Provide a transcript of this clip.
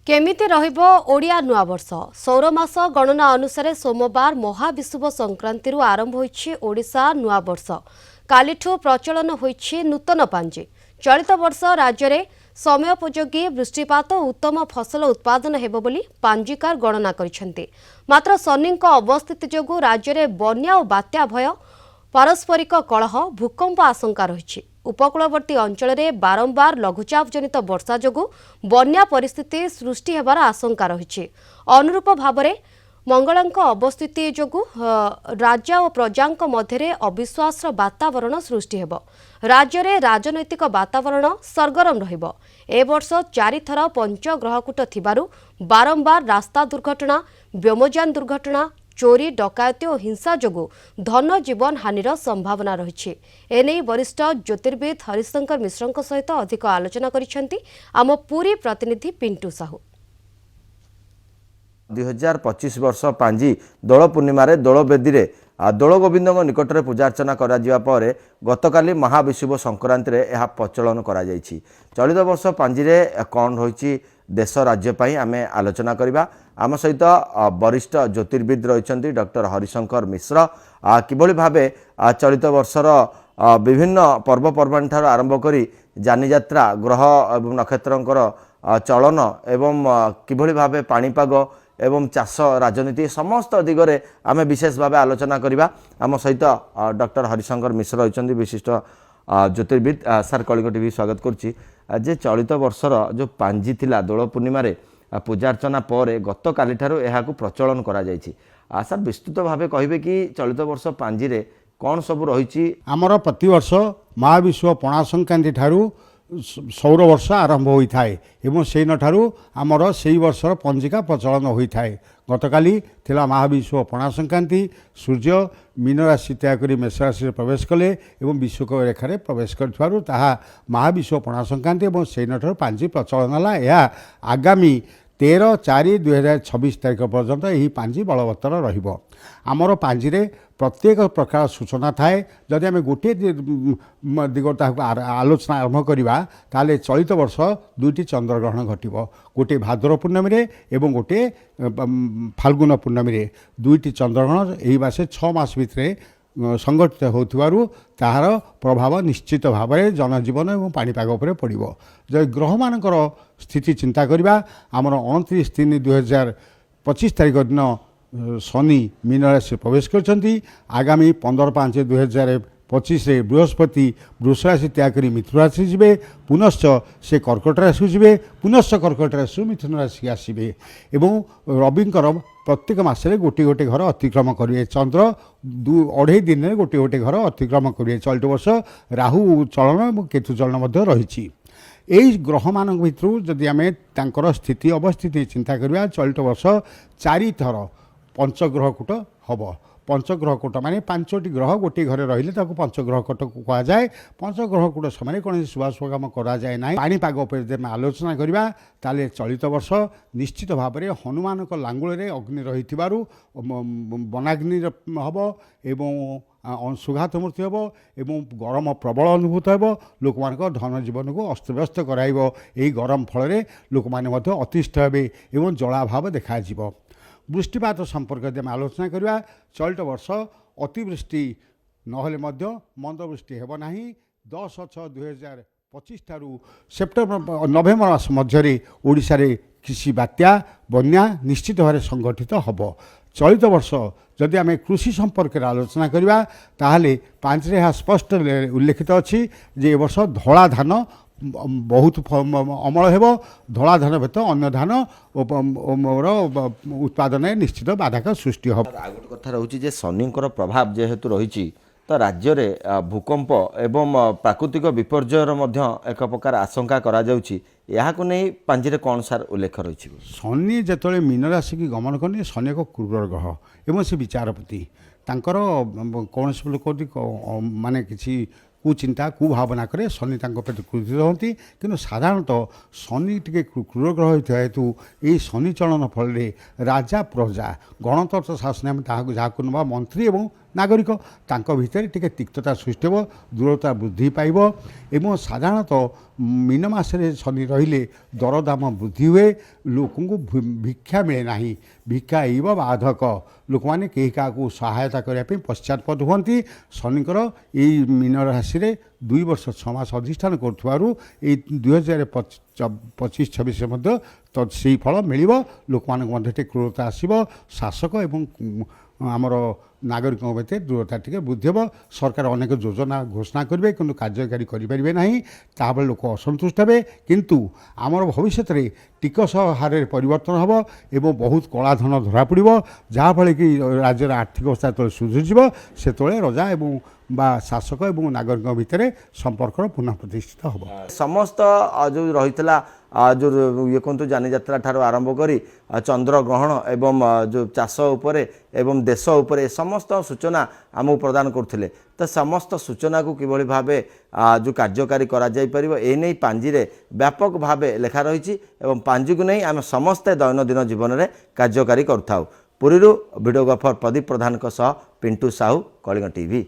केमिति रहिबो ओडिया नुआवर्ष सौरमास गणना अनुसार सोमवार महाविषुव संक्रांति आरंभ होइछि ओडिशा नुआवर्ष। कालिठू प्रचलन होइछि नूतन पांजी। चलित वर्ष राज्य में समयोपयोगी वृष्टिपात और उत्तम फसल उत्पादन हेबो बोली पांजीकार गणना करिसेंति। मात्र शनिक अवस्थिति जोगु राज्य में बन्या और बात्या भय पारस्परिक कलह भूकंप आशंका रही। उपकूलवर्ती अंचल में बारंबार लघुचाप जनित वर्षा जोगु बन्या परिस्थिति सृष्टि हेबार आशंका रही। अनुरूप भाव में मंगलांक अवस्थिति जोगु राज्य और प्रजांक मध्य अविश्वास वातावरण सृष्टि हेब। राज्य में राजनैतिक वातावरण सरगरम रहिबो। ए वर्ष 4 थर पंचग्रहकूट थिबारु बारंबार रास्ता दुर्घटना, व्योमयान दुर्घटना, चोरी डकायती और हिंसा जोगु धन जीवन हानिर संभावना रही। एने वरिष्ठ ज्योतिर्विद हरिशंकर मिश्र सहित अधिक आलोचना करिसेंति आम पुरी प्रतिनिधि पिंटू साहू। 2025 वर्ष पांजी दोल पूर्णिमा दोल बेदी दोल गोविंद निकट में पूजार्चना कर गतकाली महाविषुव संक्रांति यह प्रचलन कर चलित वर्ष पांजी कौन रही देश राज्य आम आलोचना करवा। आम सहित वरिष्ठ ज्योतिर्विद रही डॉक्टर हरिशंकर मिश्र किभली भावे चलित वर्षर विभिन्न पर्वपर्वाणी ठार आरंभ करी जानी यात्रा ग्रह एवं नक्षत्रंकर चलन एवं किभली भावे पाणीपाग एवं चाष राजनीति समस्त दिगरे आम विशेष भाव आलोचना करवा। आम सहित डॉक्टर हरिशंकर मिश्र रही विशिष्ट ज्योतिर्विद। सार कलिंग टीवी स्वागत करुच्ची। जे चलित वर्षर जो पांजी थिला दोल पूर्णिमा पूजार्चना पर गत काली ठारू एहाकू प्रचलन करा जायछि। सार विस्तृत भाव कहिबे कि चलित वर्ष पांजी रे कौन सब रही। आमर प्रतिवर्ष महाविश्व पणा संक्रांति ठारू सौर वर्ष आरंभ होता है एवं से ठारू आमर से वर्षर पंजिका प्रचलन होता है। गतकाली थिला महाविश्व पणा संक्रांति। सूर्य मीन राशि त्याग कर मेष राशि प्रवेश कले एवं विश्वक रेखार प्रवेश कर महाविश्व पणा संक्रांति और से ठारू पांजी प्रचलन है। यह आगामी 13/4/2026 तारीख पर्यंत यही पांजी बलवत्तर रहिबो। आमर पांजी रे प्रत्येक प्रकार सूचना थाए। जदि आम गोटे दिग आलोचना आरंभ करवा ताले चलित वर्ष 2टी चंद्रग्रहण घटिबो। गोटे भाद्र पूर्णमी एवं गोटे फाल्गुन पूर्णमी 2टी चंद्रग्रहण यही मासे 6 मास भितर संगठित होथिबारु ताहार प्रभाव निश्चित भाव में जनजीवन और पाणीपाग उपर पड़ो। जब ग्रह मानकर स्थिति चिंता करवा आमर 29/3/2025 तारीख दिन शनि मीन राशि प्रवेश करछंती। आगामी 15/5/2025 बृहस्पति वृष राशि त्याग कर मिथुन राशि जीवे। पुनश्च से कर्कट राशि जीवे। पुनश्च कर्कट राशि मिथुन राशि आसवे एवं रविंकर प्रत्येक मसरे गोटे गोटे घर अतिक्रम करेंगे। चंद्र 2.5 दिन में गोटे गोटे घर अतिक्रम करेंगे। चलित वर्ष राहु चलन और केतु चलन रही। यही ग्रह मान भितर जदि आम तर स्थिति अवस्थिति चिंता करवा चलित वर्ष 4 थर पंचग्रहकूट हम। पंचग्रहकूट माने 5टी ग्रह गोटे घरे रहिले ताको पंचग्रहकूट कह जाए। पंचग्रहकूट समय कौन शुभाशुभ काम करा जाए ना। पाणीपाग उपर आलोचना करवा ताले चलित वर्ष निश्चित भाव में हनुमान लांगुल अग्नि रही वनाग्नि हम एवं सुघात मृत्यु हम एवं गरम प्रबल अनुभूत हो। लोक मान धन जीवन को अस्तव्यस्त कराइब। यही गरम फल लोक मैंने अतिष्ठ हे एवं जलाभाव देखा। वृष्टिपात संपर्क यदि आलोचना करवा चलित वर्ष अतिवृष्टि नहले मंदवृष्टि हेब नाही। 10/6/2025 ठारू सेप्टेम्बर नवेम्बर मास मध्य ओडिशा रे कृषि बात्या बन्या निश्चित भाव संगठित हम। चलित वर्ष जदि आम कृषि संपर्क आलोचना करवा ताहले 5 रे स्पष्ट उल्लेखित अच्छी जे ए वर्ष धला धान बहुत अमल हेब। धला धान व्यत अन्य धान उत्पादन निश्चित बाधक सृष्टि हो। गोटे कथा रोचे शनिकर प्रभाव जेहेतु रही तो राज्य में भूकंप एवं प्राकृतिक विपर्ययर एक प्रकार आशंका करा जाउछि। याहाकु नै पांजीरे कौन सार उल्लेख रही। शनि जिते मीन राशि की गमन करनी शनि एक क्रूर ग्रह एवं से विचारपति तांकर कौन लोक माने किसी कुचिंता कुभावना करे शनि प्रति क्रोधित होती। किंतु साधारणतः शनि टे क्रूर ग्रह होता हेतु ये शनि चलन फल राजा प्रजा गणतंत्र शासन जहाँ नवा मंत्री एवं ନାଗରିକ ତାଙ୍କ ଭିତରେ ଟିକେ ତିକ୍ତତା ସୃଷ୍ଟି ହେବ, ଦୂରତା ବୃଦ୍ଧି ପାଇବ ଏବଂ ସାଧାରଣତଃ ମୀନ ମାସରେ ଶନି ରହିଲେ ଦରଦାମ ବୃଦ୍ଧି ହୁଏ, ଲୋକଙ୍କୁ ଭିକ୍ଷା ମିଳେ ନାହିଁ, ଭିକ୍ଷା ଏଇବ ବାଧକ, ଲୋକମାନେ କେହି କାହାକୁ ସହାୟତା କରିବା ପାଇଁ ପଶ୍ଚାତପଦ ହୁଅନ୍ତି। ଶନିଙ୍କର ଏଇ ମୀନ ରାଶିରେ 2 ବର୍ଷ 6 ମାସ ଅଧିଷ୍ଠାନ କରୁଥିବାରୁ ଏଇ 2025-26 ମଧ୍ୟ ତ ସେଇ ଫଳ ମିଳିବ। ଲୋକମାନଙ୍କ ମଧ୍ୟରେ ଟିକେ କ୍ରୋଧତା ଆସିବ, ଶାସକ ଏବଂ ଆମର ନାଗରିକଙ୍କ ଭିତରେ ଦୂରତା ଟିକେ ବୃଦ୍ଧି ହେବ। ସରକାର ଅନେକ ଯୋଜନା ଘୋଷଣା କରିବେ କିନ୍ତୁ କାର୍ଯ୍ୟକାରୀ କରିପାରିବେ ନାହିଁ, ତାପରେ ଲୋକ ଅସନ୍ତୁଷ୍ଟ ହେବେ। କିନ୍ତୁ ଆମର ଭବିଷ୍ୟତରେ ଟିକସ ହାରରେ ପରିବର୍ତ୍ତନ ହେବ ଏବଂ ବହୁତ କଳାଧନ ଧରାପଡ଼ିବ, ଯାହାଫଳରେ କି ରାଜ୍ୟର ଆର୍ଥିକ ଅବସ୍ଥା ଯେତେବେଳେ ସୁଧୁରିଯିବ ସେତେବେଳେ ରଜା ଏବଂ ବା ଶାସକ ଏବଂ ନାଗରିକଙ୍କ ଭିତରେ ସମ୍ପର୍କର ପୁନଃ ପ୍ରତିଷ୍ଠିତ ହେବ। ସମସ୍ତ ଯେଉଁ ରହିଥିଲା ଯେଉଁ ଇଏ କୁହନ୍ତୁ ଯାନିଯାତ୍ରା ଠାରୁ ଆରମ୍ଭ କରି ଚନ୍ଦ୍ରଗ୍ରହଣ ଏବଂ ଯେଉଁ ଚାଷ ଉପରେ ଏବଂ ଦେଶ ଉପରେ ଏ ସମସ୍ତ ସୂଚନା ଆମକୁ ପ୍ରଦାନ କରୁଥିଲେ। ତ ସମସ୍ତ ସୂଚନାକୁ କିଭଳି ଭାବେ ଯେଉଁ କାର୍ଯ୍ୟକାରୀ କରାଯାଇପାରିବ ଏ ନେଇ ପାଞ୍ଜିରେ ବ୍ୟାପକ ଭାବେ ଲେଖା ରହିଛି ଏବଂ ପାଞ୍ଜିକୁ ନେଇ ଆମେ ସମସ୍ତେ ଦୈନନ୍ଦିନ ଜୀବନରେ କାର୍ଯ୍ୟକାରୀ କରୁଥାଉ। ପୁରୀରୁ ଭିଡ଼ିଓଗ୍ରାଫର ପ୍ରଦୀପ ପ୍ରଧାନଙ୍କ ସହ ପିଣ୍ଟୁ ସାହୁ, କଳିଙ୍ଗ ଟିଭି।